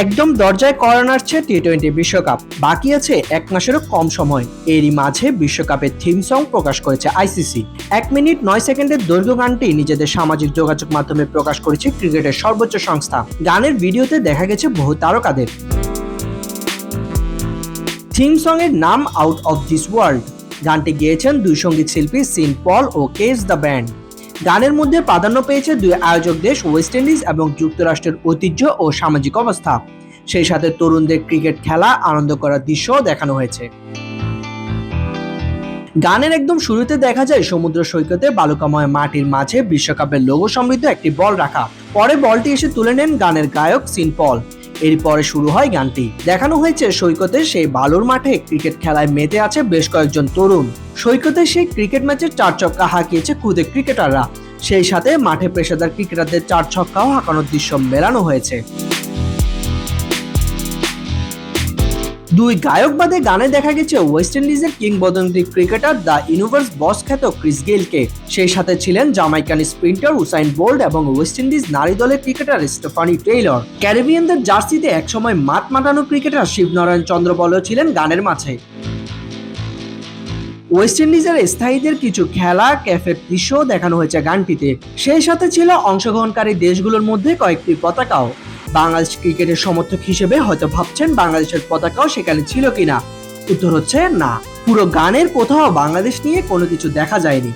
একদম দরজায় কড়া নাড়ছে টি-20 বিশ্বকাপ, বাকি আছে 1 মাসেরও কম সময়। এরই মাঝে বিশ্বকাপের থিম সং প্রকাশ করেছে আইসিসি। 1 মিনিট 9 সেকেন্ডের দৈর্ঘ্য গানটি নিজেদের সামাজিক যোগাযোগ মাধ্যমে প্রকাশ করেছে ক্রিকেটের সর্বোচ্চ সংস্থা। গানের ভিডিওতে দেখা গেছে বহু তারকাদের। থিম সং এর নাম আউট অফ দিস ওয়ার্ল্ড। গানটি গেয়েছেন দুই সঙ্গীত শিল্পী সেন্ট পল ও কেস দ্য ব্যান্ড। গানের মধ্যে প্রাধান্য পেয়েছে দুই আয়োজক দেশ ওয়েস্ট ইন্ডিজ এবং যুক্তরাষ্ট্রের ঐতিহ্য ও সামাজিক অবস্থা। সেই সাথে তরুণদের ক্রিকেট খেলা আনন্দ করার দৃশ্যও দেখানো হয়েছে। গানের একদম শুরুতে দেখা যায় সমুদ্র সৈকতে বালুকাময় মাটির মাঝে বিশ্বকাপের লোগো সমৃদ্ধ একটি বল রাখা। পরে বলটি এসে তুলে নেন গানের গায়ক সেন্ট পল। এরপরে শুরু হয় গানটি। দেখানো হয়েছে সৈকতে সেই বালুর মাঠে ক্রিকেট খেলায় মেতে আছে বেশ কয়েকজন তরুণ। সৈকতে সেই ক্রিকেট ম্যাচের 4 ছক্কা হাঁকিয়েছে খুদে ক্রিকেটাররা। সেই সাথে মাঠে পেশাদার ক্রিকেটারদের 4 ছক্কাও হাঁকানোর দৃশ্য মেলানো হয়েছে। দুই গায়ক বাদে গানে দেখা গেছে ওয়েস্ট ইন্ডিজের কিংবদন্তি ক্রিকেটার দ্য ইউনিভার্স বস খ্যাত ক্রিস গেইলকে। সেই সাথে ছিলেন জামাইকান স্প্রিন্টার উসাইন বোল্ট এবং ওয়েস্ট ইন্ডিজ নারী দলের ক্রিকেটার স্টেফানি টেইলর। ক্যারিবিয়ানদের জার্সিতে একসময় মাঠ মাতানো ক্রিকেটার শিবনারায়ণ চন্দ্রবলও ছিলেন গানের মাঝে। ওয়েস্ট ইন্ডিজের স্থায়ীদের কিছু খেলা ক্যাফের দৃশ্যও দেখানো হয়েছে গানটিতে। সেই সাথে ছিল অংশগ্রহণকারী দেশগুলোর মধ্যে কয়েকটি পতাকাও। বাংলাদেশ ক্রিকেটের সমর্থক হিসেবে হয়তো ভাবছেন বাংলাদেশের পতাকাও সেখানে ছিল কিনা। উত্তর হচ্ছে না, পুরো গানের কোথাও বাংলাদেশ নিয়ে কোনো কিছু দেখা যায়নি।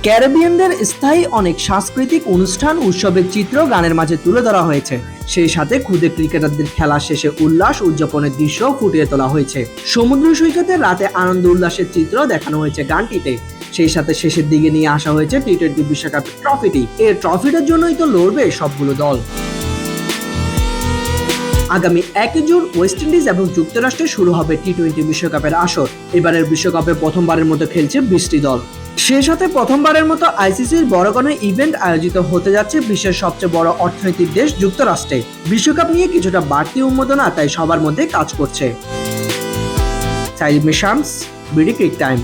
ক্যারিবিয়ানদের স্থায়ী অনেক সাংস্কৃতিক অনুষ্ঠান উৎসবের চিত্র গানের মাঝে তুলে ধরা হয়েছে। সেই সাথে খুদে ক্রিকেটারদের খেলা শেষে উল্লাস উদযাপনের দৃশ্য ফুটিয়ে তোলা হয়েছে। সমুদ্র সৈকতে রাতে আনন্দ উল্লাসের চিত্র দেখানো হয়েছে গানটিতে। সেই সাথে শেষের দিকে নিয়ে আসা হয়েছে টি-20 বিশ্বকাপের ট্রফিটি। এই ট্রফিটার জন্যই তো লড়বে সবগুলো দল। আগামী 1 জুন ওয়েস্ট ইন্ডিজ এবং যুক্তরাষ্ট্রে শুরু হবে টি-20 বিশ্বকাপের আসর। এবারের বিশ্বকাপে প্রথমবারের মতো খেলছে 20টি দল। সেই সাথে প্রথমবারের মতো আইসিসির বড় কোনো ইভেন্ট আয়োজিত হতে যাচ্ছে বিশ্বের সবচেয়ে বড় অর্থনৈতিক দেশ যুক্তরাষ্ট্রে। বিশ্বকাপ নিয়ে কিছুটা বাড়তি উন্মাদনা তাই সবার মধ্যে কাজ করছে। সাইদ মিশামস, বিডি ক্রিক টাইম।